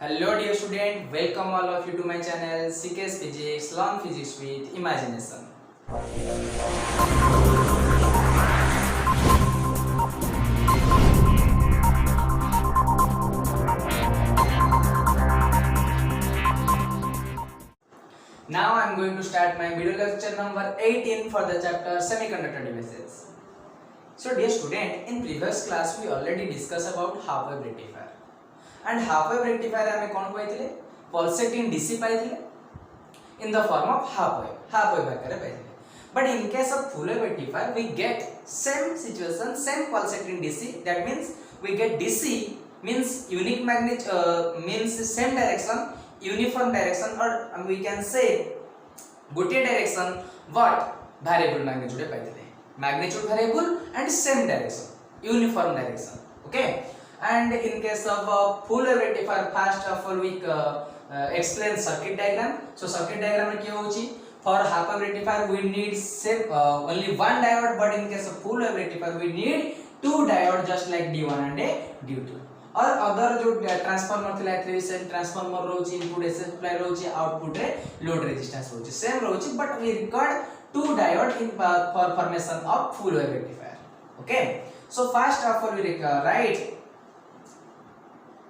Hello dear student, welcome all of you to my channel CKS Physics, Learn Physics with Imagination. Now I am going to start my video lecture number 18 for the chapter Semiconductor Devices. So dear student, in previous class we already discussed about half-wave rectifier. And half-wave rectifier ଆମେ कोन पाइथिले pulsating DC पाइथिले in the form of half-wave आकारे पाइथिले. But in case of full-wave rectifier we get same situation, same pulsating DC. That means we get DC means unique magnitude, means same direction, uniform direction, or we can say गोटे direction but variable magnitude पाइथिले. Magnitude variable and same direction, uniform direction. Okay. And in case of full wave rectifier, first of all we explain circuit diagram. So circuit diagram में क्या होची? For half wave rectifier we need only one diode, but in case of full wave rectifier we need two diodes just like D1 and D2. और other जो transformer थिला three transformer रोची input एस supply रोची output रे load resistance रोची same रोची, but we required two diode in for formation of full wave rectifier. Okay, so first of all we write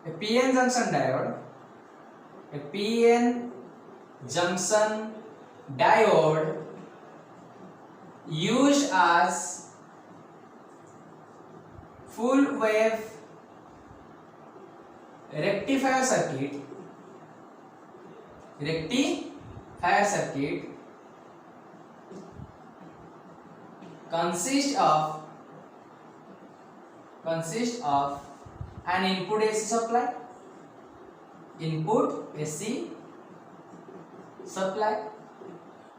a PN junction diode, a PN junction diode used as full wave rectifier circuit consists of an input AC supply,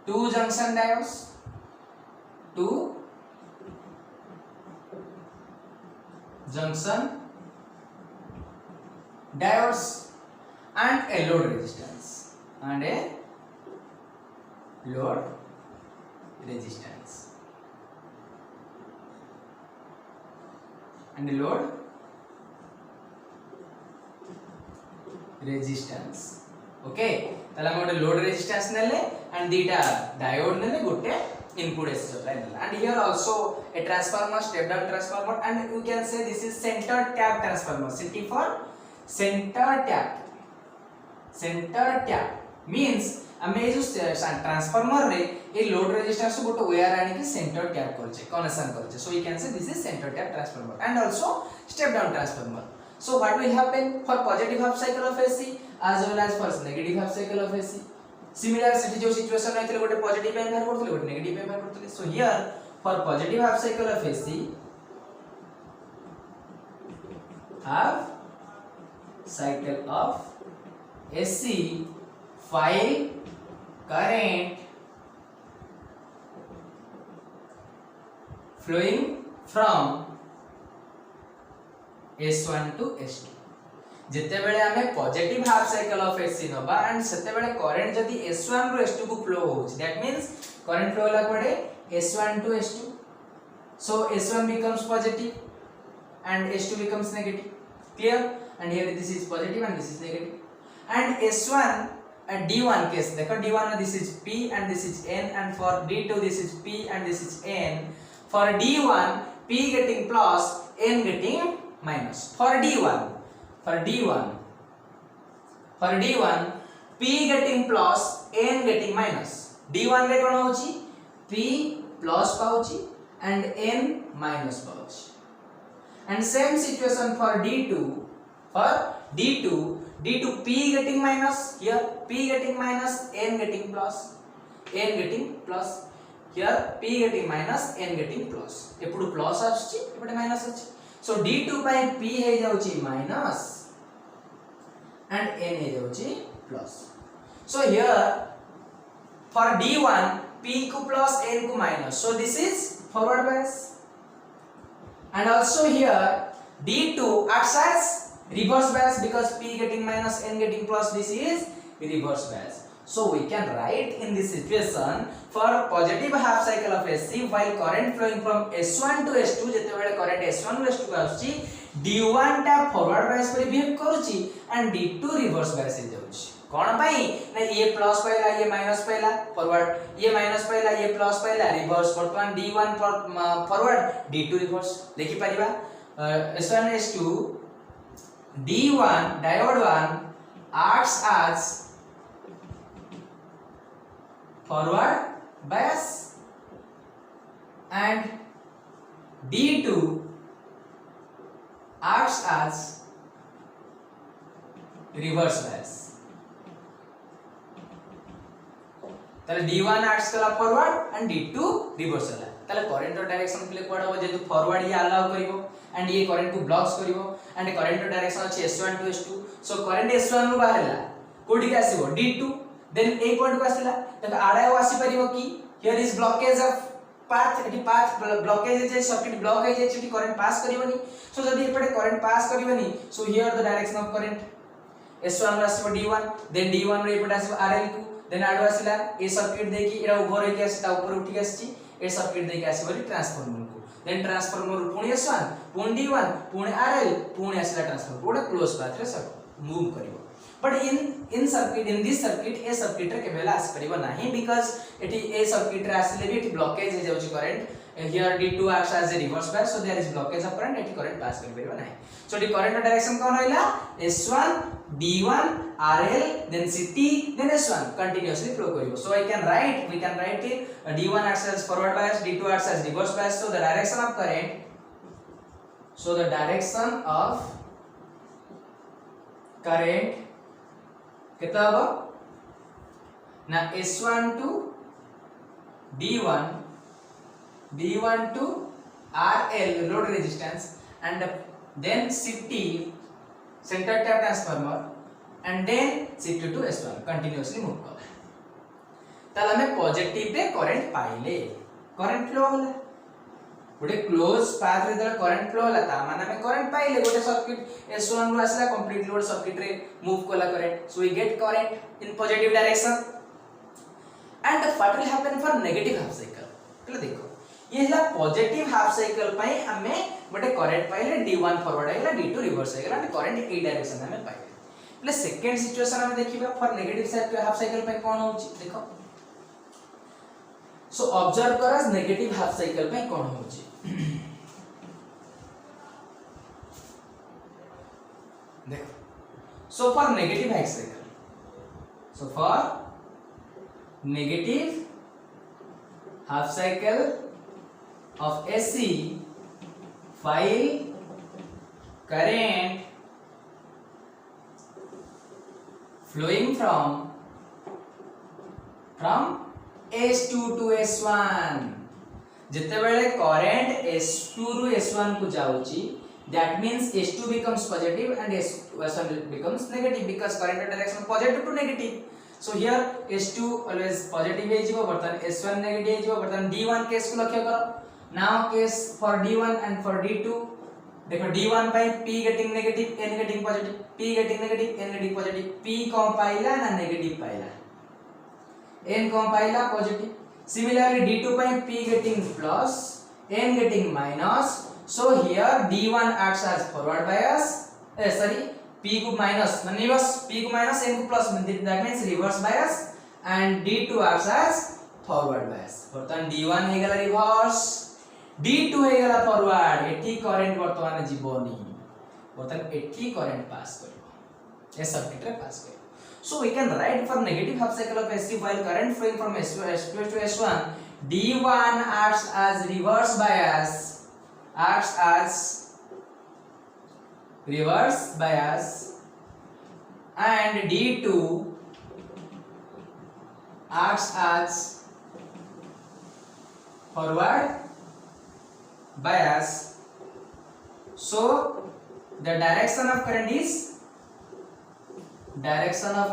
two junction diodes and a load resistance okay ताला मोटे load resistance नेले and दीटा diode नेले गोटे input AC supply नेले. And here also a transformer, step down transformer, and you can say this is centre tap transformer. City for centre tap means हमें जो transformer रे a load resistance को गोटे wire आनी के सेंटर टैप करछे, connection करछे. So you can say this is centre tap transformer and also step down transformer. So what will happen for positive half cycle of AC as well as for negative half cycle of AC? Similar city जो situation रहथिले गोटे positive pay बाहर करथिले गोटे negative पे बाहर करथिले. So here for positive half cycle of AC, half cycle of AC, while current flowing from S1 to S2 जेते बेले हमें positive half cycle of AC नबा एंड सेते बेले करंट जदी S1 रो S2 को फ्लो होछ, दैट मींस करंट फ्लो होला पड़े S1 to S2. So S1 becomes positive and S2 becomes negative. Clear? And here this is positive and this is negative. And S1 and D1 case देखो D1 this is P and this is N, and for D2 this is P and this is N. For D1 P getting plus, N getting minus. For D1 P getting plus, N getting minus. D1 रे कोन होची P plus पाउची and N minus पाउची. And same situation for D2 P getting minus, here P getting minus, N getting plus, here P getting minus, N getting plus. एपुडु plus आछि एपटे minus आछि. So D2 by P हे जाउची minus and N हे जाउची प्लस. So here for D1 P को प्लस N को minus, so this is forward bias. And also here D2 acts as reverse bias because P getting minus, N getting plus, this is reverse bias. So we can write in this situation for positive half cycle of AC while current flowing from S1 to S2 जेते बेले current S1 ରୁ S2 को आछी D1 टा forward bias पर behave करूची and D2 reverse bias हे जाउची कोन पई ना ये प्लस पहला ये माइनस पहला फॉरवर्ड ये माइनस पहला ये प्लस पहला रिवर्स वर्तमान D1 फॉरवर्ड D2 रिवर्स देखि परिबा S1 S2 D1 diode 1 acts as forward bias and D2 acts as reverse bias ताले D1 acts कला फॉरवर्ड एंड D2 रिवर्स होला ताले करंट रो डायरेक्शन प्ले कोड हो जेतु फॉरवर्ड ये अलाउ करिवो एंड ये करंट को ब्लॉक्स करिवो एंड करंट रो डायरेक्शन अछि S1 to S2 so current S1 नु बाहरला कोडी के आसीबो D2 देन ए पॉइंट को आसीला त आडा आसी परिवो की here is blockage of path एटी पाथ ब्लॉकेज जे सर्किट ब्लॉक है जे एटी करंट पास करिवोनी सो जदी एपटे करंट पास करिवोनी so here the direction of current S1 रो आसीबो D1 देन D1 रो एपटे आसीबो RL को देन आडो आसीला ए सर्किट देखि एरा ऊपर होके आसीता ऊपर उठी आसी ए सर्किट देखि आसीबो ट्रांसफार्मर को देन ट्रांसफार्मर पुणी S1 पुणी D1 पुणी RL पुणी आसीला ट्रांसफार्मर गोटे क्लोज पाथ रे सब मूव करिवो but in circuit in this circuit ए सर्किट रे केबेला आसी परिबो नाही बिकॉज़ एटी ए सर्किट रे आसीले भी एटी ब्लॉकेज हे जाउची current here D2 acts as a reverse bias so there is blockage of current eighty current पास करि परिबो नाही so the current direction कोन होइला S1 D1 RL then CT then S1 continuously flow करिवो so we can write it D1 acts as forward bias D2 acts as reverse bias so the direction of current कितना होगा ना S1 to D1 D1 to RL load resistance and then CT center tap transformer and then CT to S1 continuously move कर ताला में positive pay current पाइले current flow होला गोटे close path रे दला करंट फ्लो होला ता माने में करंट पाइले गोटे सर्किट S1 रो आसला कंप्लीट लोड सर्किट रे मूव कला current so we get current in positive direction and what will happen for negative half cycle पहले देखो ये हला पॉजिटिव हाफ साइकिल पई हमें गोटे करंट पाइले D1 फॉरवर्ड आइला D2 रिवर्स आइला एंड करंट ए डायरेक्शन में पाइले पहले सेकंड सिचुएशन हम देखिबा for negative side half cycle पई कोन होची देखो सो ऑब्जर्व करस नेगेटिव हाफ साइकिल पई कोन होची देखो so for negative half cycle so for negative half cycle of AC while current flowing from S2 to S1 जिते बेले करंट S2 रु S1 को जाउची that means S2 becomes positive and S1 becomes negative because current direction positive to negative so here S2 always positive हे जिवो बर्तन S1 negative हे जिवो बर्तन D1 case को लक्ष्य करो now case for D1 and for D2 देखो D1 by P getting negative N getting positive P getting negative N getting positive P कौन पाइला ना नेगेटिव पाइला N कौन पाइला positive similarly D2 by P getting plus N getting minus so here D1 acts as forward bias P को minus reverse P को minus N को plus that means reverse bias and D2 acts as forward bias बर्तन D1 हे गला reverse D2 हे गला forward एठी current वर्तमान जीवनी बर्तन एठी करंट पास करिवो ए सर्किट रे पास करिवो so we can write for negative half cycle of AC while current flowing from S2 to S1 D1 acts as reverse bias and D2 acts as forward bias so the direction of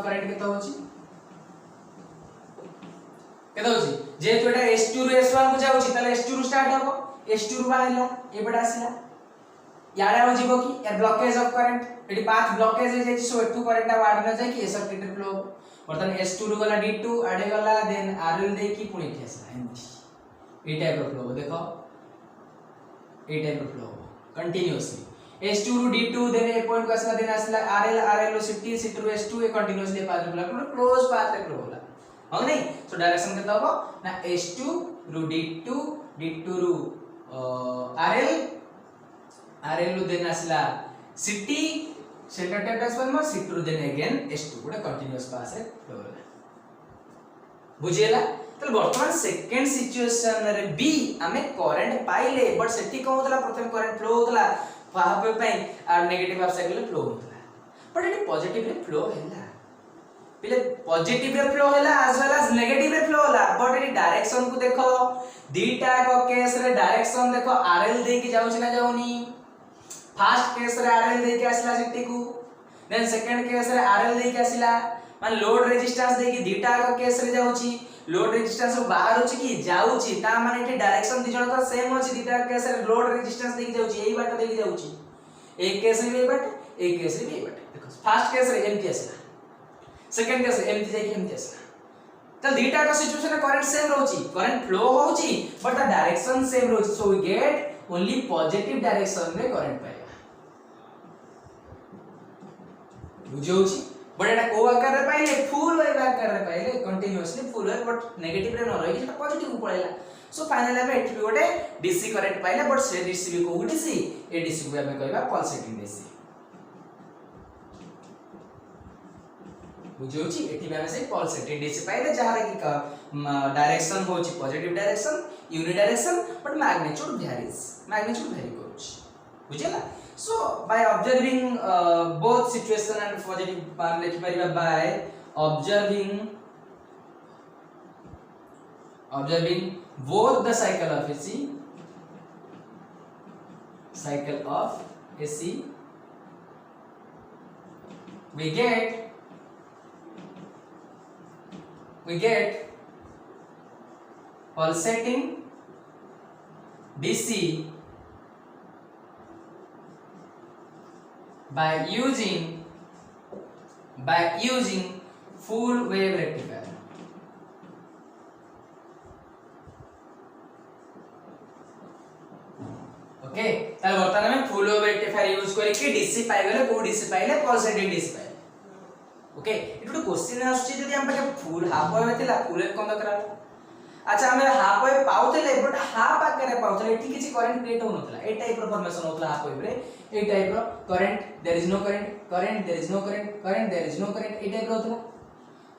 current केता होची जेतु एटा S2 रु S1 को जाउची तले S2 रु start हबो S2 रु बाहरला एबडा आसीला याडा हो जीवो की ए ब्लॉकेज ऑफ करंट एटी पाथ ब्लॉकेज हे जेची सो एटू करंट वाड न जाय की ए सर्किट रे फ्लो बर्तन S2 रु गला D2 आडे गला देन RL दे की पुणी ठेसला एंटी ए टाइप ऑफ फ्लो देखो ए type of flow continuously S2 ରୁ D2 देन ए पॉइंट को आसला देन आसला RL ରୁ CT CT ରୁ S2 ए कंटीन्यूअसली पाथ रे फ्लो क्लोज पाथ रे फ्लो होला हो नहीं सो डायरेक्शन केता होबो ना S2 ରୁ D2 D2 ରୁ RL ରୁ देन आसला CT centre type transformer CT ରୁ देन अगेन S2 गोटे कंटीन्यूअस पाथ रे फ्लो होला बुझियला तो वर्तमान सेकंड सिचुएशन रे बी हमें करंट पाइले बट सेठी को होतला प्रथम करंट फ्लो होतला हाफ वेव पई और नेगेटिव हाफ साइकिल फ्लो होतला बट एटी पॉजिटिव रे फ्लो हैला पहले पॉजिटिव रे फ्लो हैला एज वेल एज नेगेटिव रे फ्लो होला बट एटी डायरेक्शन को देखो दीटा को केस रे डायरेक्शन देखो आरएल दे के जाउछ ना जाउनी फर्स्ट केस रे आरएल दे के आसला सिटी को देन सेकंड केस रे आरएल दे के आसला मान लोड रेजिस्टेंस दे के दीटा को केस रे जाउची लोड रेजिस्टेंस बाहर होची कि जाउची ता माने एटी डायरेक्शन दि जण का सेम होची दीटा केस रे लोड रेजिस्टेंस दे के जाउची एई बाट दे के जाउची एक केस रे भी बाट एक केस रे भी बाट देखो फर्स्ट केस रे एमटी आसला सेकंड केस रे एमटी जाई एमटी आसला तो दीटा का सिचुएशन रे करंट सेम रहउची करंट फ्लो होउची बट द डायरेक्शन सेम रहउची so we get only positive direction रे करंट पाइबा बुझौची बट एटा को आकार रे पाइले फुल वेव आकार रे पाइले continuously full wave but negative रे न रही सेटा पॉजिटिव को पळैला सो फाइनली हमें एठी गोटे डीसी करंट पाइले बट से डीसी भी को डीसी ए डीसी को हमें कहबा पल्सेटिंग डीसी बुझौची एठी हमें से पल्सेटिंग डीसी पाइले जहार की डायरेक्शन होची positive direction unidirection but magnitude vary करूची बुझिला so by observing both situation and positive bar lekhi pariba by observing both the cycle of AC we get pulsating DC by using full wave rectifier okay तार वर्तमान में full wave rectifier use करके DC पाइ गले को DC पाइले pulsating DC पाइले okay इटु क्वेश्चन आछी जदी हम पाके फुल हाफ वेव थिला फुल वेव कोन दकरा अच्छा हमें हाफ वेव पाउतले बट हाफ आकर पाउतले एठी किछि करंट क्रिएट होनथला ए टाइप रो फॉर्मेशन होतला हाफ वेव रे ए टाइप रो current there is no current there is no current there is no current ए टाइप रो होतला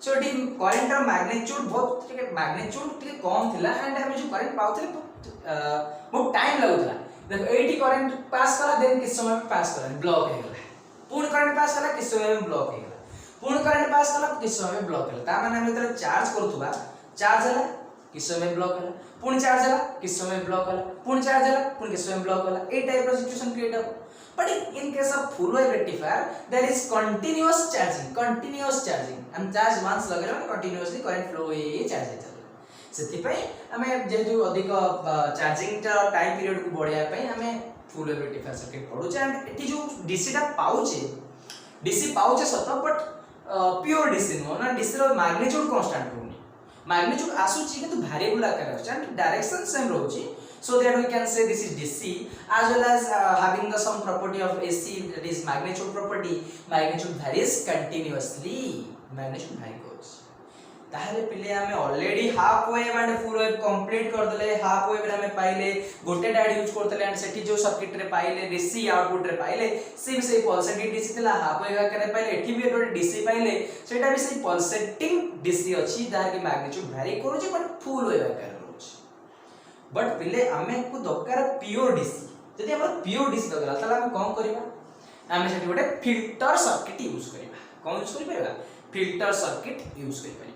सो एठी करंट रो मैग्नीट्यूड बहुत कम थिला एंड हम जो करंट पाउतले बहुत टाइम लागुतला देखो एठी करंट पास करा देन किस समय पास करा ब्लॉक हे गला पूर्ण करंट पास करा किस समय में ब्लॉक हे गला पूर्ण करंट पास करा किस समय में ब्लॉक होला ता माने हम जब चार्ज करथुबा चार्ज होला किस समय ब्लॉक होला पूर्ण चार्ज होला किस समय ब्लॉक होला पूर्ण चार्ज होला पूर्ण किस समय ब्लॉक होला ए टाइप रो सिचुएशन क्रिएट हो but in case of full wave rectifier there is continuous charging हम चार्ज वंस लगेला कंटीन्यूअसली करंट फ्लो ए चार्ज चले सेति पई हमें जेतु अधिक चार्जिंग टाइम पीरियड को बढ़िया पई हमें फुल वेव रेक्टिफायर सर्किट पढु छ एंड एठी जो डीसी टा पाउचे सत बट प्योर डीसी नो ना डीसी रो मैग्नीट्यूड कांस्टेंट रहउनी मैग्नीट्यूड आसुची किंतु वेरिएबल आकार आछी एंड डायरेक्शन सेम रहउची so that we can say this is DC as well as having the some property of AC that is magnitude property magnitude varies continuously magnitude vary goes ताहले पिले हमें already half wave and full wave complete कर देले half wave रे हमें पाइले गोटे diode use करतले एंड सेठी जो सर्किट रे पाइले डीसी आउटपुट रे पाइले से पल्सेटिंग डीसी थिला हाफ वेव करे पाइले एठी भी गोटे डीसी पाइले सेटा भी से पल्सेटिंग डीसी अछि दार की मैग्नीट्यूड वेरी करूची बट फुल वेव करे बट पिले हमें को दरकार प्योर डीसी जदि हमर प्योर डीसी दरकार तला हम कोन करबा हमें सेठी गोटे फिल्टर सर्किट यूज करबा कोन यूज करबा फिल्टर सर्किट यूज करबा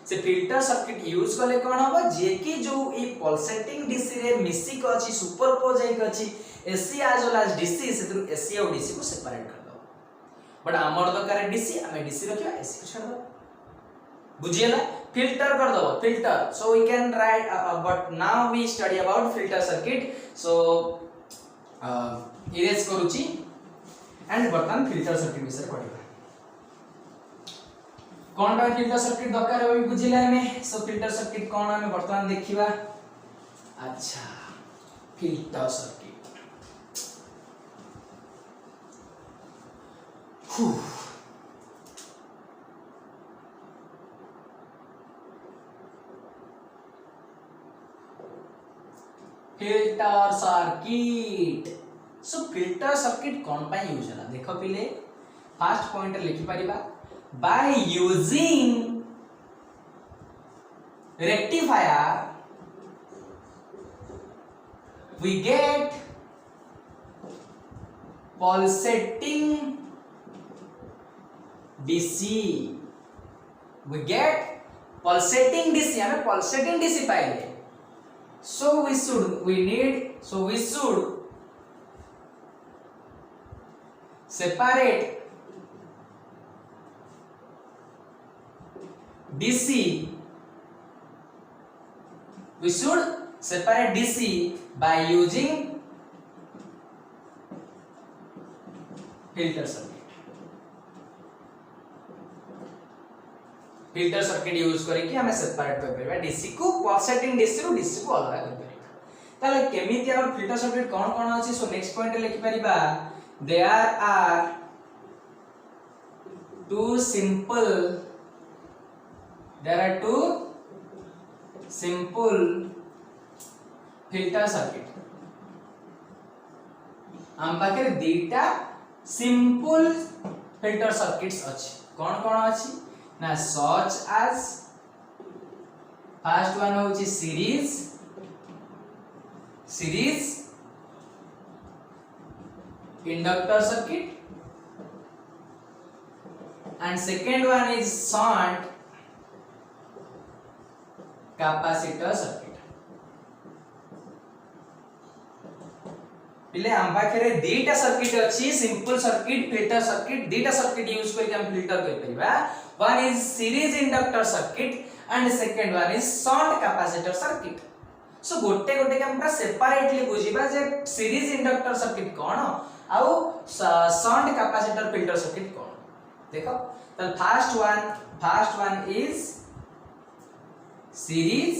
से फिल्टर सर्किट यूज करले कोन होबा जे कि जो ई पल्सेटिंग डीसी रे मिसिक अछि सुपरपोज एक अछि AC as well as DC से एसी और डीसी को सेपरेट कर दो बट हमर दरकार डीसी हमें डीसी रखिया एसी को छोड़ दो बुझियला filter कर दो filter so we can write but now we study about filter circuit so erase करूची and बर्तन filter circuit विषय पढिबा कोन बा filter circuit दरकार होई बुझिला हमें so filter circuit कोन हमें बर्तन देखिबा अच्छा filter circuit filter circuit. So filter circuit कौन पाई यूज है देख पिले फर्स्ट पॉइंट लिखि परिबा by using rectifier we get pulsating DC, we get pulsating DC, हमें pulsating DC पाइले, so we should separate DC, we should separate DC by using filter circuit. filter circuit use करके हमें separate कर परिबा DC को pulsating DC रो DC को अलग कर परिबा। ताले केमिति और filter circuit कोन कोन अछि सो नेक्स्ट पॉइंट लिखि परिबा there are two simple filter circuit हम पाखे दीटा सिंपल फिल्टर सर्किट्स अछि कौन कौन अछि ना सच एज फर्स्ट वन होची series inductor circuit and second one is shunt capacitor circuit. पिले हम पाखरे दीटा सर्किट अछि सिंपल सर्किट फिल्टर सर्किट दीटा सर्किट यूज करके हम फिल्टर कर परिबा one is series inductor circuit and second one is shunt capacitor circuit. So गोटे गोटे के हम सेपरेटली बुझिबा जे सीरीज इंडक्टर सर्किट कोन आउ शंट कैपेसिटर फिल्टर सर्किट कोन देखो तो first one is series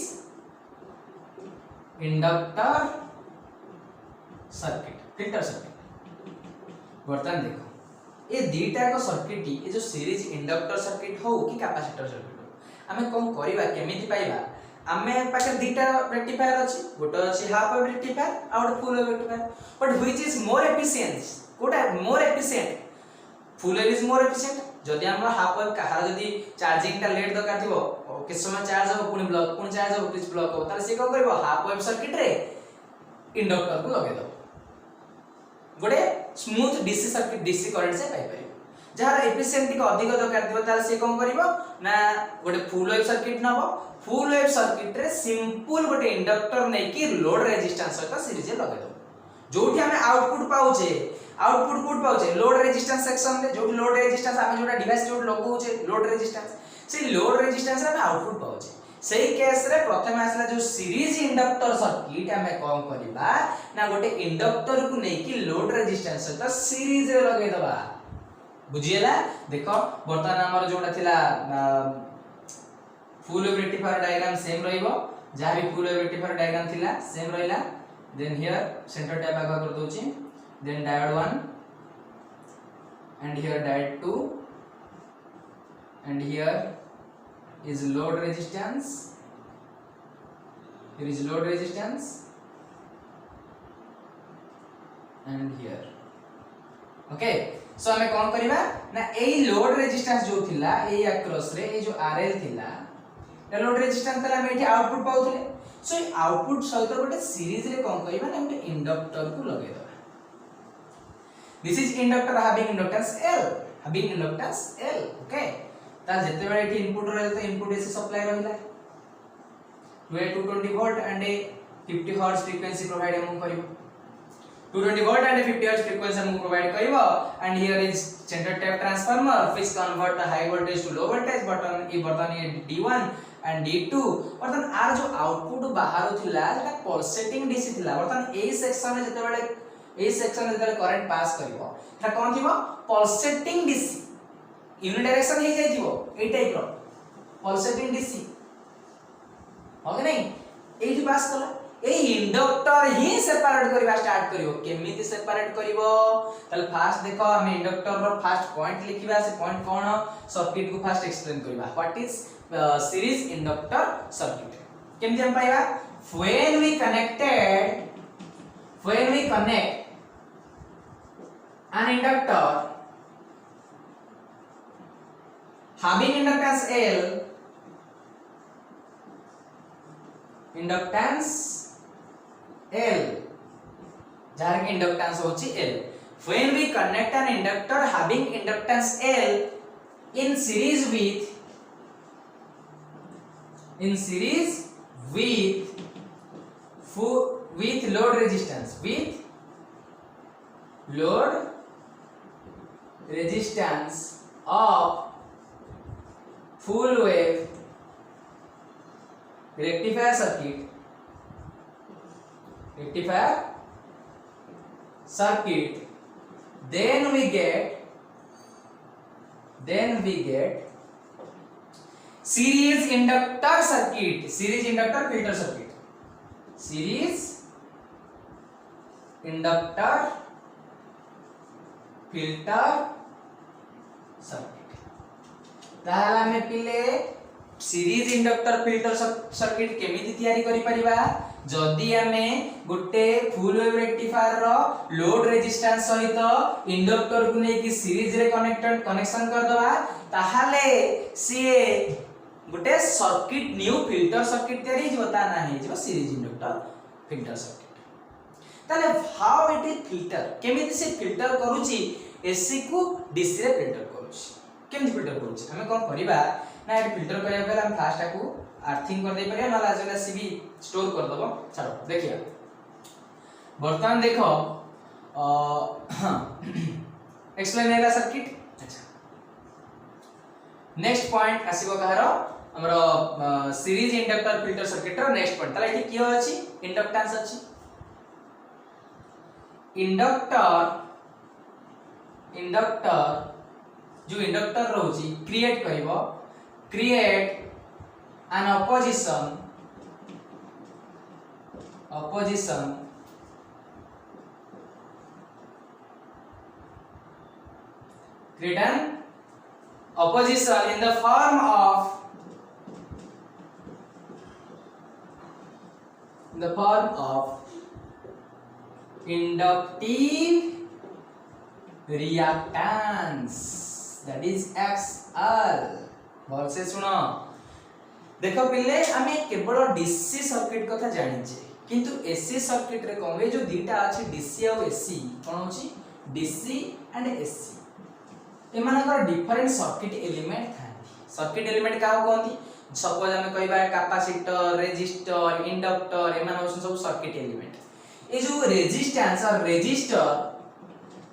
inductor circuit filter circuit. बर्तमान देखो ये दीटा को सर्किट ये जो सीरीज इंडक्टर सर्किट हो कि कैपेसिटर सर्किट हो आमे कोन करिबा केमिति पाइबा आमे पाखे दीटा रेक्टिफायर अछि गोटे अछि हाफ वेव रेक्टिफायर और full wave rectifier but which is more efficient कोटा more efficient full wave is more efficient जदि हमरा हाफ वेव कहार जदि चार्जिंग टा लेट दरकार थिबो किस समय चार्ज हो पुनी ब्लॉक पुनी चार्ज हो किस ब्लॉक हो ताले से को करबो हाफ वेव सर्किट रे इंडक्टर को लगे दो गोटे smooth DC circuit DC current से पाई परिबो जहार एफिशिएंसी को अधिक दरकार दिबो तार से कोन करिवो ना गोटे फुल वेव सर्किट नबो फुल वेव सर्किट रे सिंपल गोटे इंडक्टर नै कि लोड रेजिस्टेंस सहित सीरीज लगे दो जोठी हमें आउटपुट पाउचे आउटपुट कोड पाउचे लोड रेजिस्टेंस सेक्शन रे जो लोड रेजिस्टेंस हमें जोटा डिवाइस जो लगौचे लोड रेजिस्टेंस से लोड रेजिस्टेंस रे हमें आउटपुट पाउचे सेही केस रे प्रथम आसला जो सीरीज इंडक्टर सर्किट हमें कोन करबा ना गोटे इंडक्टर को नै कि लोड रेजिस्टेंस सहित सीरीज रे लगे दबा बुझियला देखो वर्तमान हमर जोटा थिला full wave rectifier diagram same रहिबो जहा भी फुल वेव रेक्टिफायर डायग्राम थिला सेम रहिला देन हियर सेंटर टैप आगा कर दोची then diode 1 and here diode 2 and here is load resistance here is load resistance and here okay so हमें कौन करिबा ना ए लोड रेजिस्टेंस जो थिला ए अक्रॉस रे ए जो आरएल थिला ए लोड रेजिस्टेंस तला हम एठी आउटपुट पाउथले सो ए आउटपुट सहित गोटे सीरीज रे कौन करिबा ना गोटे इंडक्टर को लगे दबा this is inductor having inductance L okay ता जते बेले एठी इनपुट रहले तो इनपुट एसी सप्लाई रहला 220 वोल्ट एंड ए 50 हर्ट्ज फ्रीक्वेंसी प्रोवाइड हम करिवो 220 वोल्ट एंड 50 हर्ट्ज फ्रीक्वेंसी हम प्रोवाइड करिवो and here is centre tap transformer which convert the high voltage to low voltage बटन ई बटन ये D1 एंड D2 बटन आर जो आउटपुट बाहर थिला सेटा पल्सेटिंग डीसी थिला बटन ए सेक्शन में जते बेले ए सेक्शन में जते करंट पास करिवो एटा कोन थिबो पल्सेटिंग डीसी यूनिडायरेक्शन हे जाइथिबो ए टाइप रो पल्सेटिंग डीसी हो कि नहीं एठी पास कला ए इंडक्टर ही सेपरेट करबा स्टार्ट करिवो केमिति सेपरेट करिवो तले फास्ट देखो हम इंडक्टर रो फर्स्ट पॉइंट लिखिबा से पॉइंट कोन सर्किट को फास्ट एक्सप्लेन करबा what is series inductor circuit केमिति हम पाइबा when we connect an inductor having inductance L jar के इंडक्टेंस होची L when we connect an inductor having inductance L in series with load resistance of full wave rectifier circuit then we get series inductor circuit series inductor filter circuit ताहला में पिले series inductor filter circuit केमिति तयारी करि परिबा जदी हमें गुटे full wave rectifier रो load resistance सहित inductor को नै कि सीरीज रे कनेक्शन कर दवा ताहाले सीए गुटे सर्किट न्यू फिल्टर सर्किट तयारी जोता नाही जो सीरीज इंडक्टर फिल्टर सर्किट ताले हाउ इट इज फिल्टर केमिति से फिल्टर करूची एसी को डीसी रे फिल्टर करूची केमिति फिल्टर करूची हमें कोन करिबा ना एट फिल्टर करिया पहले हम फास्ट को अर्थिंग कर दे परिया ना लाजला सीबी स्टोर कर दबो चलो देखिए वर्तमान देखो एक्सप्लेन हैला सर्किट अच्छा नेक्स्ट पॉइंट आसीबो कहारो हमरो सीरीज इंडक्टर फिल्टर सर्किट रो नेक्स्ट पॉइंट तला एठी कियो अछि इंडक्टेंस अछि इंडक्टर जो inductor रहउची create an opposition create an opposition in the form of inductive reactance that is XL बोल से सुनो देखो पिले आमे केवल डीसी सर्किट कथा जानि छे किंतु एसी सर्किट रे कोन जो दीटा अछि डीसी और एसी कोन होची डीसी एंड एसी एमानकर डिफरेंट सर्किट एलिमेंट थांती सर्किट एलिमेंट का कोंती सपोज हमें कहबा कैपेसिटर रेजिस्टर इंडक्टर एमान होसन सब सर्किट एलिमेंट ए जो रेजिस्टेंस और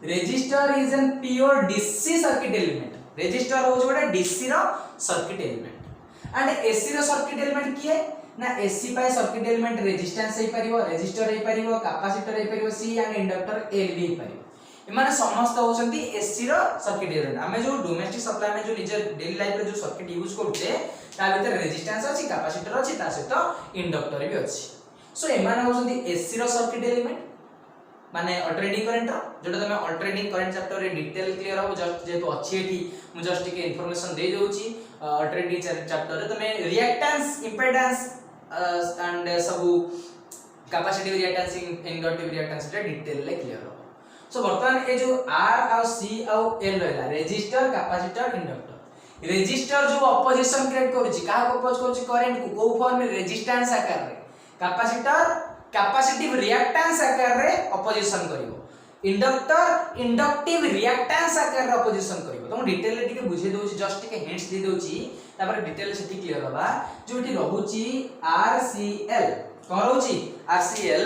resistor is an pure DC circuit element resistor हो जोडा डीसी रो सर्किट एलिमेंट एंड एसी रो सर्किट एलिमेंट किए ना AC by circuit element resistance हे परिबो रेजिस्टर हे परिबो कैपेसिटर हे परिबो सी एंड इंडक्टर एल भी हे परिबो एमाने समस्त होसंती एसी रो सर्किट एलिमेंट हमें जो डोमेस्टिक सप्लाई में जो निजे डेली लाइफ रे जो सर्किट यूज करते ता भीतर रेजिस्टेंस अछि कैपेसिटर अछि ता सहित इंडक्टर भी अछि सो एमाने होसंती एसी रो सर्किट एलिमेंट माने अल्टरनेटिंग करंट जोटा तमे अल्टरनेटिंग करंट चैप्टर रे डिटेल क्लियर हो जस्ट जेतो अछि एठी मु जस्ट के इंफॉर्मेशन दे दोची अल्टरनेटिंग चैप्टर रे तमे रिएक्टेंस इंपेडेंस एंड सब कैपेसिटिव रिएक्टेंस इंडक्टिव रिएक्टेंस रे डिटेल ले क्लियर हो सो वर्तमान ए जो आर और सी और एल रहला रेजिस्टर कैपेसिटर इंडक्टर रेजिस्टर जो अपोजिशन क्रिएट करूची का अपोज करूची करंट को फॉर्म में रेजिस्टेंस आकार रे कैपेसिटर कैपेसिटिव रिएक्टेंस आकार रे अपोजिशन करिवो इंडक्टर इंडक्टिव रिएक्टेंस आकार रे अपोजिशन करिवो तुम डिटेल रे टिके बुझे दोची जस्ट टिके हिंट्स दे दोची तापर डिटेल से क्लियर होबा जोटी रहूची आरसीएल कोन रहूची आरसीएल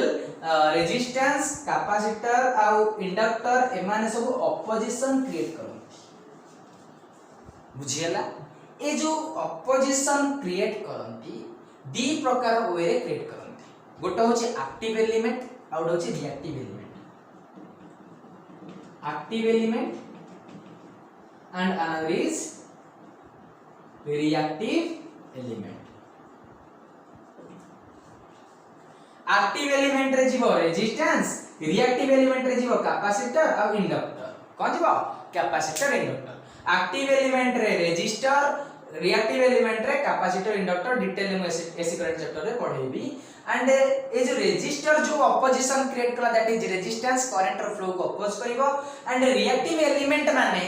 रेजिस्टेंस कैपेसिटर आ इंडक्टर एमाने सब अपोजिशन क्रिएट करंती बुझियला ए जो अपोजिशन क्रिएट करंती दी प्रकार वे रे क्रिएट करंती गोटा होची एक्टिव एलिमेंट और होची reactive element active element and another is reactive element active element रे जीवो रेजिस्टेंस, रिएक्टिव एलिमेंट रे जीवो कैपेसिटर और इंडक्टर। कोन जीवो कैपेसिटर इंडक्टर। एक्टिव एलिमेंट रे रेजिस्टर, रिएक्टिव एलिमेंट रे कैपेसिटर इंडक्टर डिटेल में एसी करंट चैप्टर रे पढेबी। एंड ए जो रेजिस्टर जो अपोजिशन क्रिएट कला दैट इज रेजिस्टेंस करंट रो फ्लो को अपोज करिवो। एंड रिएक्टिव एलिमेंट माने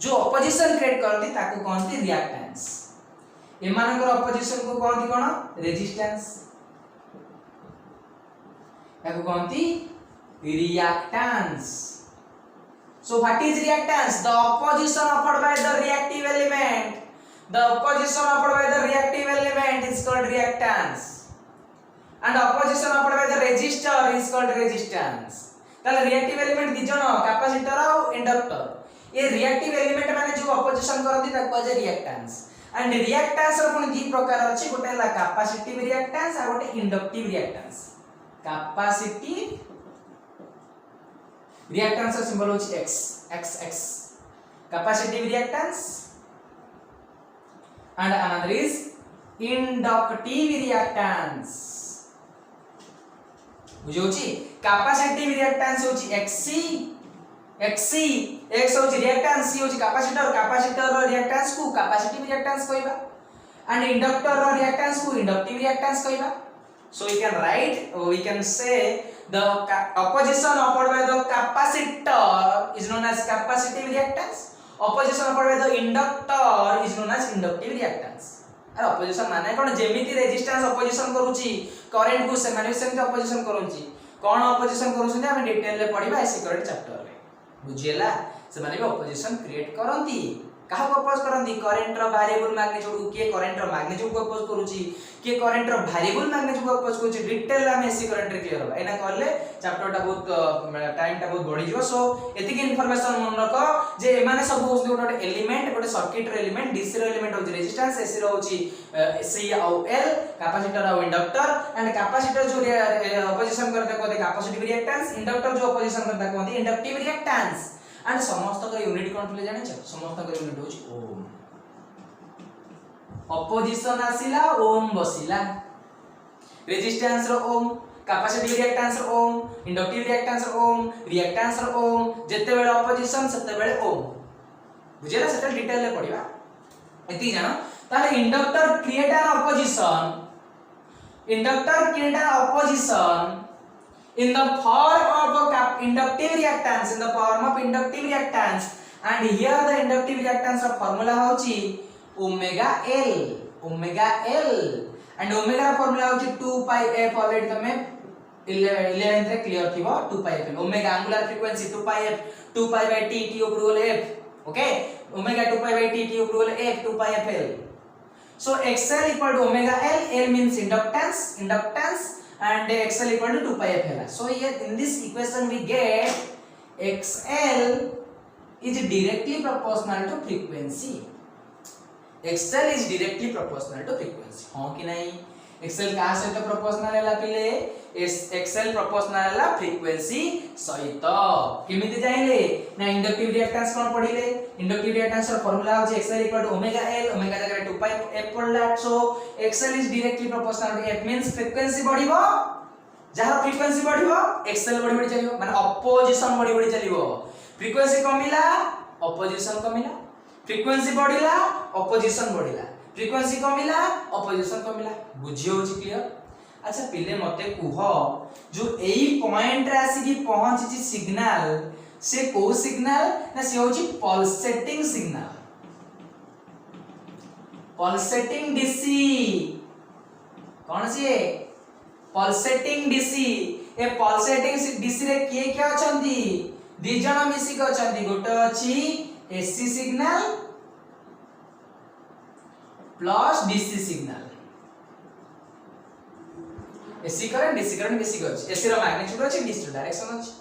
जो अपोजिशन क्रिएट करती ताको कहंती रिएक्टेंस। एमानकर अपोजिशन को कहंती कोन रेजिस्टेंस, याको कहंती reactance. So what is reactance? The opposition offered by the reactive element. The opposition offered by the reactive element is called reactance. And opposition offered by the resistor is called resistance. ताले reactive element दी जनो capacitor और inductor. ये reactive element माने जो opposition करती ताको कहजे reactance. And reactance रो पुनी दी प्रकार अछि, गोटे ला capacitive reactance आ गोटे inductive reactance। Capacitive reactance का सिंबल होची x, x capacitive reactance, and another is inductive reactance। बुझोची capacitive reactance होची xc, x होची reactance, c होची capacitor, capacitor रो reactance को capacitive reactance कहबा, and inductor रो reactance को inductive reactance कहबा। So we can say the opposition offered by the capacitor is known as capacitive reactance, opposition offered by the inductor is known as inductive reactance। अरे opposition माने कोन जेमिति resistance opposition करूची current को से माने सेमति opposition करूची, कोन opposition करूछन हम detail रे पढिबा AC current chapter रे। बुझियला से माने भी opposition क्रिएट करंती, काहा को अपोज करंती करंट रो वेरिएबल मैग्नीट्यूड को, के करंट रो मैग्नीट्यूड को अपोज करूची, के करंट रो वेरिएबल मैग्नीट्यूड को अपोज करूची। डिटेल हम एसी करंट रे क्लियर हो एना करले चैप्टर टा बहुत टाइम टा बहुत बढ़ी जिवो। सो एतिक इन्फॉर्मेशन मन रखो जे एमाने सब होउछ गोटे एलिमेंट, गोटे सर्किट रो एलिमेंट, डीसी रो एलिमेंट होची रेजिस्टेंस, एसी रो होची सी और एल, कैपेसिटर और इंडक्टर। एंड कैपेसिटर जो अपोजिशन करते कहते कैपेसिटिव रिएक्टेंस, इंडक्टर जो अपोजिशन करता कहते इंडक्टिव रिएक्टेंस। एंड समस्त का यूनिट कोन थे जानि छ, समस्त का यूनिट होची ओम। अपोजिशन आसिला ओम बसिला, रेजिस्टेंस रो ओम, कैपेसिटिव रिएक्टेंस रो ओम, इंडक्टिव रिएक्टेंस रो ओम, रिएक्टेंस रो ओम, जते बेले अपोजिशन सेते बेले ओम। बुझेला सेटा डिटेल ले पढिबा एति जानो। ताले inductor create an opposition, inductor create an opposition in the form of a inductive reactance, in the form of inductive reactance, and here the inductive reactance of formula होची omega L, and omega formula होची 2 pi f। Already तमे 11th रे clear थिबो 2 pi f, omega angular frequency 2 pi f, 2 pi by t, t equal f, okay, omega 2 pi by t, t equal f, 2 pi f L। So xl equal to omega L, L means inductance, and xl equal to 2 pi f है। So here in this equation we get xl is directly proportional to frequency, xl is directly proportional to frequency। हां कि नहीं xl का सहित proportional हैला पिले, xl proportional हैला frequency सहित। केमिति जाइले ना इंडक्टिव रिएक्टेंस कोन पढिले, इंडक्टिव रिएक्टेंस रो फार्मूला हो xl equal to omega L, omega जगह 2 pi f पडला। सो xl is directly proportional to f means frequency बढ़िबो, जहां फ्रीक्वेंसी बढ़िबो xl बढ़ि चलिबो, माने अपोजिशन बढ़ि चलिबो। फ्रीक्वेंसी कमिला अपोजिशन कमिला, फ्रीक्वेंसी बढ़िला अपोजिशन बढ़िला, फ्रीक्वेंसी कमिला अपोजिशन कमिला। बुझियो होची क्लियर। अच्छा पिले मते कुह जो एई पॉइंट रे आसी की पहुंची छि सिग्नल, से को सिग्नल ना से होची पल्सेटिंग सिग्नल, पल्सेटिंग डीसी। कौन सी है पल्सेटिंग डीसी? ए पल्सेटिंग डीसी रे किए क्या अछंती? दी जण मिसी के अछंती। गोटे अछि AC signal plus DC signal, AC current DC current मिसी गछ, एसी रो मैग्नीट्यूड अछि, डीसी रो डायरेक्शन अछि।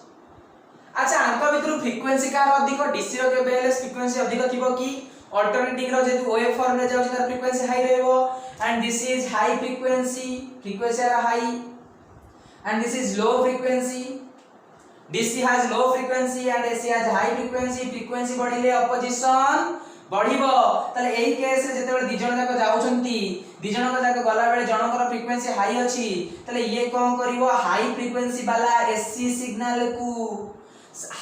अच्छा आंका भितर फ्रीक्वेंसी कार अधिक, डीसी रो के बेलेस फ्रीक्वेंसी अधिक थिबो कि अल्टरनेटिंग रो जेतु वेव फॉर्म रे जाउछि तार फ्रीक्वेंसी हाई रहबो। And this is high frequency, frequency are high, and this is low frequency, DC has low frequency and AC has high frequency। frequency बढ़िले opposition बढ़िबो ताले एही केस रे जेतेबेले दि जण जाक जाउछंती दि जण जाक गला बेले जनकर फ्रीक्वेंसी हाई अछि ताले ये कोन करिवो हाई फ्रीक्वेंसी वाला एससी सिग्नल को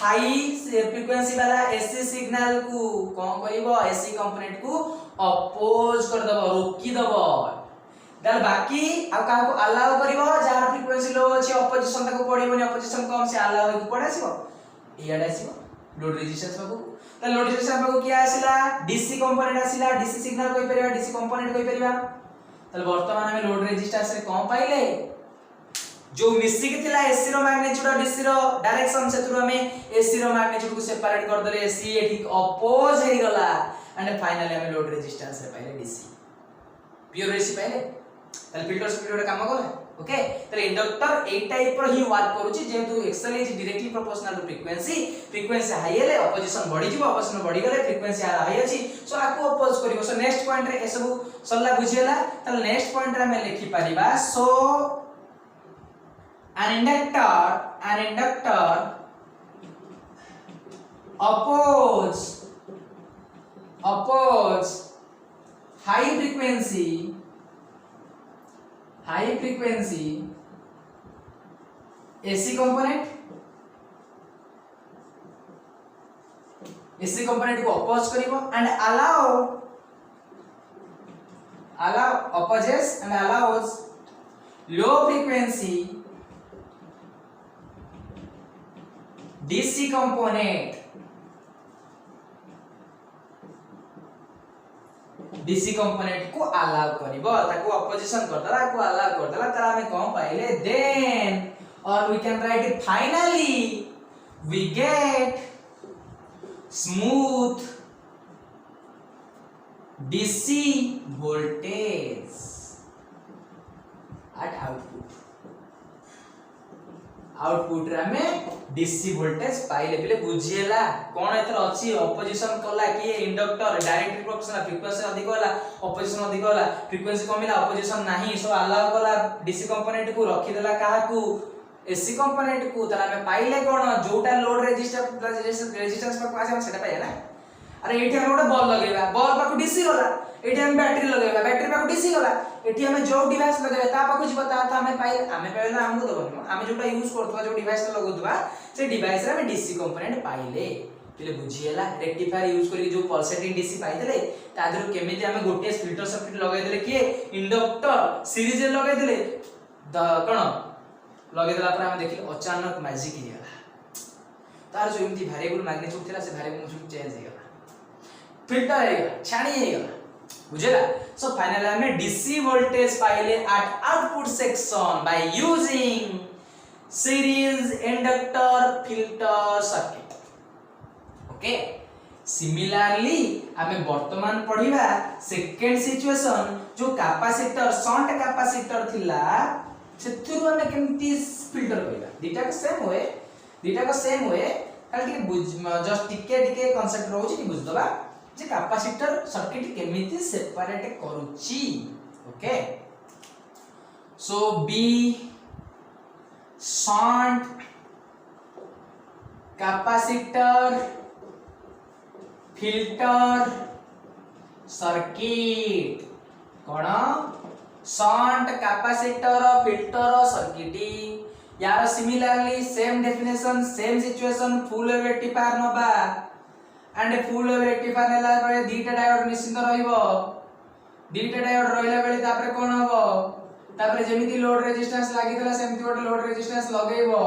हाई फ्रीक्वेंसी वाला एससी सिग्नल को कोन करिवो एससी कंपोनेंट को अपोज कर दबो रोकी दबो दर बाकी आ का को अलाउ करिवो जार फ्रीक्वेंसी लो अछि अपोजिशन तक पडिबोनी अपोजिशन कम से अलाउ को पडासिबो इयाडे आसीबो लोड रेजिस्टेंस बाबू त लोड रेजिस्टेंस बाबू किया आसिला डीसी कंपोनेंट आसिला डीसी सिग्नल कोइ परिबा डीसी कंपोनेंट कोइ परिबा त वर्तमान हम लोड रेजिस्टेंस रे कम पाइले जो मिसी के थिला एसी रो मैग्नीट्यूड और डीसी रो डायरेक्शन सेतुरो हमें एसी रो मैग्नीट्यूड को सेपरेट कर देले एसी एठी अपोज हे गला एंड फाइनली हम लोड रेजिस्टेंस रे पाइले डीसी प्योर एसी पाइले ताले फिल्टर स्पीड काम कला ओके ताले इंडक्टर ए टाइप रो ही वर्क करूची जेतु XL is directly proportional to frequency high हेले अपोजिशन बढ़ी जिवो अपोजिशन बढ़ी गले फ्रीक्वेंसी हाई अछि सो आको अपोज करिवो सो नेक्स्ट पॉइंट रे ए सब सल्ला बुझियला ताले नेक्स्ट पॉइंट रे हम लिखि परिबा सो an inductor oppose high frequency AC component को oppose करिवो and allows low frequency DC component को अलाउ करिवो ताको अपोजिशन करदला को अलाउ करदला तारा हमें कौन पाइले देन और we can write it finally we get smooth DC voltage at output रे हमें डीसी वोल्टेज पाइले बिले बुझियला कोन एथर अछि अपोजिशन कला कि इंडक्टर डायरेक्ट प्रोपोर्शनल फ्रीक्वेंसी अधिक होला अपोजिशन अधिक होला फ्रीक्वेंसी कमिला अपोजिशन नाही सो अलाउ कला डीसी कंपोनेंट को रखि देला काहा को एसी कंपोनेंट को तरा हमें पाइले कोन जोटा लोड रेजिस्टेंस पर आसे सेटा पाइला ना अरे एठी हम गोटे बॉल लगेबा बॉल पाको डीसी होला एठी हम बैटरी लगेबा बैटरी पाको डीसी होला एठी हम जो डिवाइस लगेबा ता पाको जिवो ता हमें पाइला हमको दबो हम जोटा यूज करथवा जो डिवाइस लगोथवा से डिवाइस रे हम डीसी कंपोनेंट पाइले तिले बुझियला रेक्टिफायर यूज करी जो पल्सेटिंग डीसी पाइदेले ता दरु केमिति हम गोटे फिल्टर सर्किट लगाइ देले कि इंडक्टर सीरीज रे लगाइ देले द कोन लगाइ देला पर हम देखि अचानक मैजिक ही गला तार जो एमती वेरिएबल मैग्नीट्यूड थिला से वेरिएबल मैग्नीट्यूड चेंज हो गला फिल्टर हे गला छाणी हे गला बुझेला सो फाइनली हमें डीसी वोल्टेज पाइले at output section by using series inductor filter circuit okay similarly हमें वर्तमान पढ़िबा सेकंड सिचुएशन जो कैपेसिटर शंट कैपेसिटर थिला सेथुरु हमें केमती फिल्टर करिबा दीटा को सेम होए खाली जस्ट टिके कांसेप्ट रहउची कि बुझ दबा जे कैपेसिटर सर्किट केमिति सेपरेट करूची ओके सो बी शंट कैपेसिटर फिल्टर सर्किट कोन शंट कैपेसिटर फिल्टर सर्किट यार similarly same definition same situation full wave rectifier नबा एंड फुल वेव रेक्टिफायर नेला रे दीटा डायोड निश्चित रहइबो दीटा डायोड रहिला बेले तापरे कोन हबो तापरे जेमिति लोड रेजिस्टेंस लागितला सेमिति गोटे लोड रेजिस्टेंस लगेइबो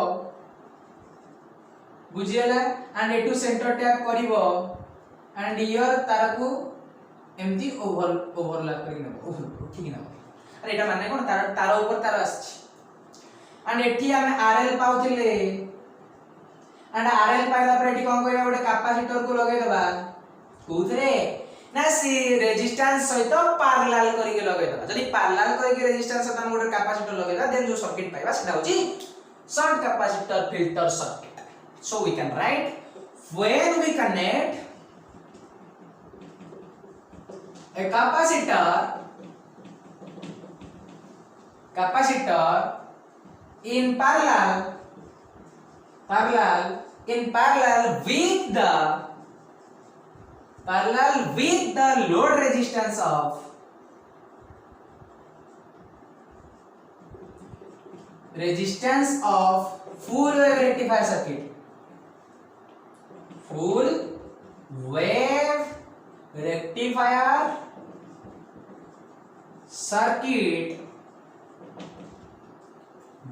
बुझियला एंड एटू सेंटर टैप करिवो एंड हियर तारकू एमती ओवरलैप करि नबो ठीक न अरे एटा माने कोन तार ऊपर तार आछि एंड एठी हम आरएल पाउथिले एंड आरएल पाइला पर एठी कोन करिया गोटे कैपेसिटर को लगे देबा कोथरे ना सी रेजिस्टेंस सहित पैरेलल करिके लगे देबा जदी पैरेलल करिके रेजिस्टेंस सहित हम गोटे कैपेसिटर लगे देबा देन जो सर्किट पाइबा सेटा होची shunt capacitor filter circuit so we can write when we connect a capacitor in parallel with the parallel with the load resistance of full wave rectifier circuit. Full wave rectifier circuit,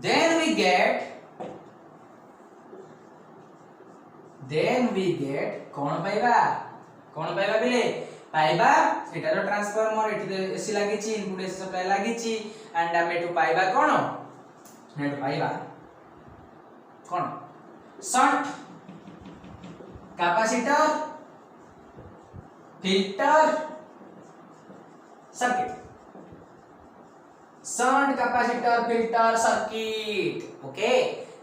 then we get कौन पाइबा बिले पाइबा एटार transformer एठी AC लागिची input AC supply लागिची and हम एटू पाइबा कोन एटू पाइबा कोन shunt capacitor filter circuit, shunt capacitor filter circuit. Okay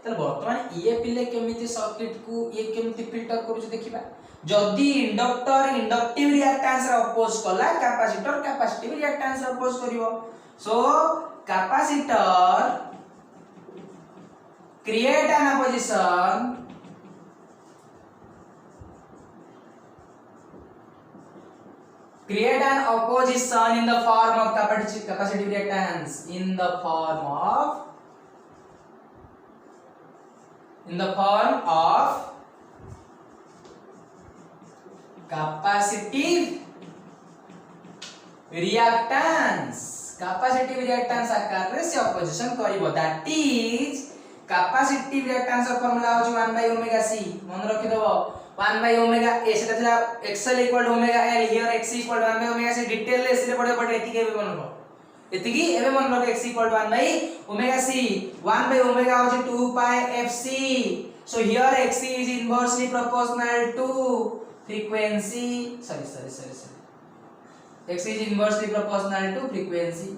तले वर्तमान ये पिले केमिति सर्किट को ये केमिति फिल्टर करू देखिबा। जदि इंडक्टर इंडक्टिव रिएक्टेंस रे अपोज कला कैपेसिटर कैपेसिटिव रिएक्टेंस रे अपोज करिवो। So capacitor create an opposition in the form of capacitive reactance, in the form of capacitive reactance आकार रे से ऑपोजिशन करिवो। दैट इज कैपेसिटिव रिएक्टेंस का फार्मूला हो 1 बाय ओमेगा सी। मन रखि दबो 1 बाय ओमेगा ए सेटा थिला xl equal to omega l, here x equal to 1 by omega C. Detail ले से पड़े पड़े एति के मन रखो, एति की एबे मन रखो x equal to 1 by omega C. 1 by omega हो 2 pi fc। So here x is inversely proportional to frequency, sorry x is inversely proportional to frequency।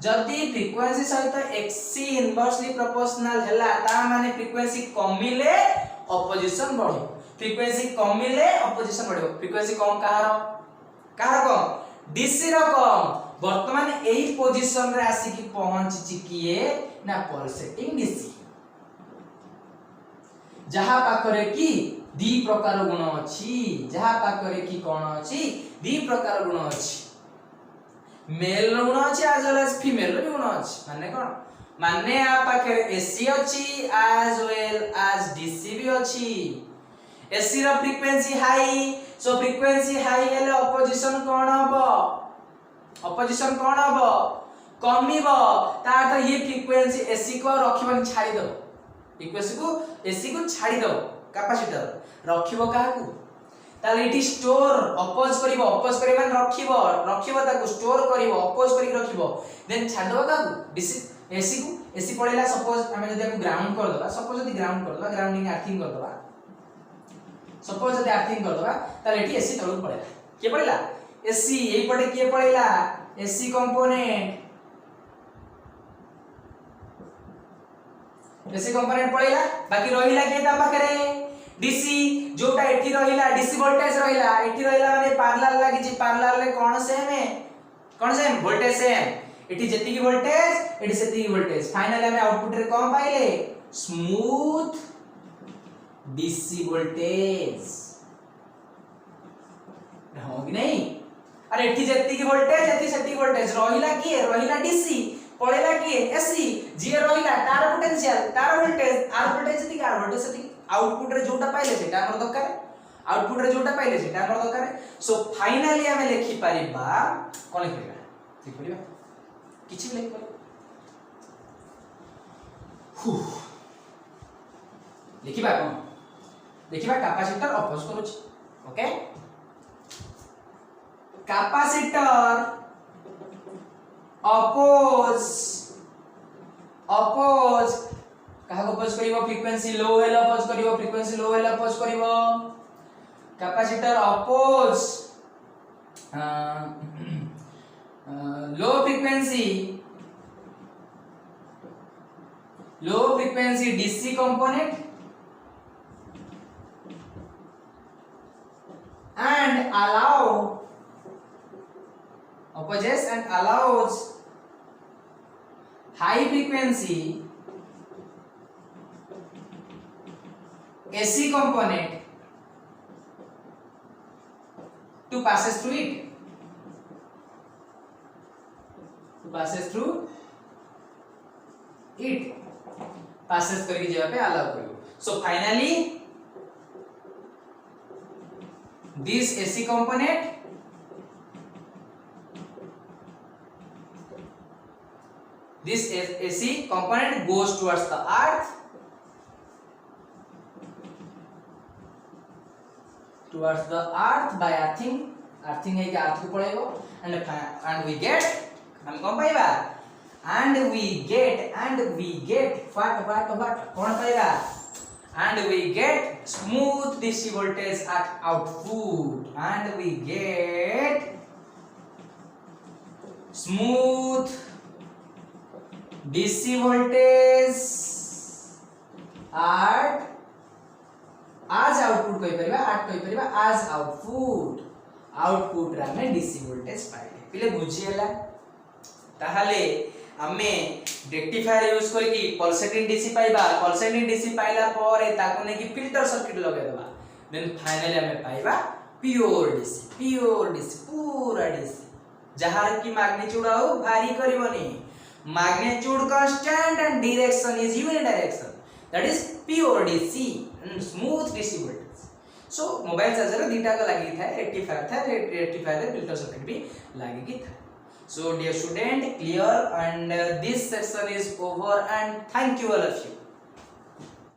जदि फ्रीक्वेंसी सहित x इनवर्सली प्रोपोर्शनल हैला ता माने फ्रीक्वेंसी कमिले ऑपोजिशन बढ़ियो, frequency कमिले opposition बढ़ियो। फ्रीक्वेंसी कम कहार कम डीसी रो कम। वर्तमान एही पोजीशन रे आसी की पहुंची किए ना पल्सेटिंग डीसी, जहा पाखरे की दी प्रकार गुण अछि, जहा पाखरे की कोन अछि दी प्रकार गुण अछि। मेल गुण अछि एज वेल एज फीमेल गुण अछि। माने कोन माने आ पाखरे एसी अछि एज वेल एज डीसी भी अछि। एसी रो फ्रीक्वेंसी हाई, सो फ्रीक्वेंसी हाई हेले ऑपोजिशन कोन हबो, ऑपोजिशन कोन हबो कमिबो। ता अर्थ ये फ्रीक्वेंसी एसी को रखिबन छाडी दो, फ्रीक्वेंसी को एसी को छाडी दो। कैपेसिटर रखिबो काकू ताले इटी स्टोर अपोज करिवो, अपोज करिबा रखिबो ताकू स्टोर करिवो, अपोज करि रखिबो। देन छाड दो काकू डीसी एसी को। एसी पड़ेला सपोज हमें जदी आपको ग्राउंड कर दबा, सपोज जदी ग्राउंड कर दबा, ग्राउंडिंग अर्थिंग कर दबा, सपोज जदी अर्थिंग कर दबा ताले इटी एसी तळु पड़ेला। के पड़ेला एसी, एई पटे के पड़ेला एसी कंपोनेंट, एसी कंपोनेंट पड़ेला। बाकी रहिला के ता पाखरे डीसी, जोटा एठी रहिला डीसी वोल्टेज रहिला, एठी रहिला माने पैरेलल लागि जे पैरेलल रे कोन सेम वोल्टेज सेम। एठी जेति की वोल्टेज एठी सेति की वोल्टेज। फाइनली हमें आउटपुट रे कोन पाइले स्मूथ डीसी वोल्टेज। हो कि नहीं? अरे एठी जेति की वोल्टेज एठी सेति की वोल्टेज रहिला डीसी पळेला की एसी, जे रहिला तार पोटेंशियल तार वोल्टेज आर वोल्टेज सेति आर वोल्टेज सेति आउटपुट रे जोटा पाइले सेटा हमर दरकार, आउटपुट रे जोटा पाइले सेटा हमर दरकार। सो फाइनली हमें लिखि परिबा कोन लिखिबा, लिखि परिबा किछि भी लिखि परिबा। लिखिबा कोन लिखिबा कैपेसिटर अपोज करूछि। ओके कैपेसिटर अपोज कहा अपोज करिवो फ्रीक्वेंसी लो हेला अपोज करिवो, फ्रीक्वेंसी लो हेला अपोज करिवो। Capacitor oppose low frequency DC component and opposes and allows high frequency AC component to passes through it, passes करके जगह पे allow करियो. So finally this AC component goes towards the earth, by earthing है कि अर्थ को पड़ेगा, and we get हम कौन पाएगा, and we get what कौन पाएगा, and we get smooth DC voltage at output, and we get smooth DC voltage at as output कहि परिबा, as output रे हमें DC voltage पाइले. पिले बुझिएला ताहाले हमें रेक्टिफायर यूज करके पल्सेटिंग डीसी पाइबा, पल्सेटिंग डीसी पाइला परे ताको ने कि फिल्टर सर्किट लगे देबा, देन फाइनली हमें पाइबा प्योर डीसी पूरा डीसी जहार की मैग्नीट्यूड आउ भारी करबनी, magnitude constant and direction is unidirection, that is pure DC and smooth DC voltage. So mobile charger दीटा का लगी था, रेक्टिफायर फिल्टर सर्किट भी लगी था. So dear student, clear, and this section is over, and thank you all of you.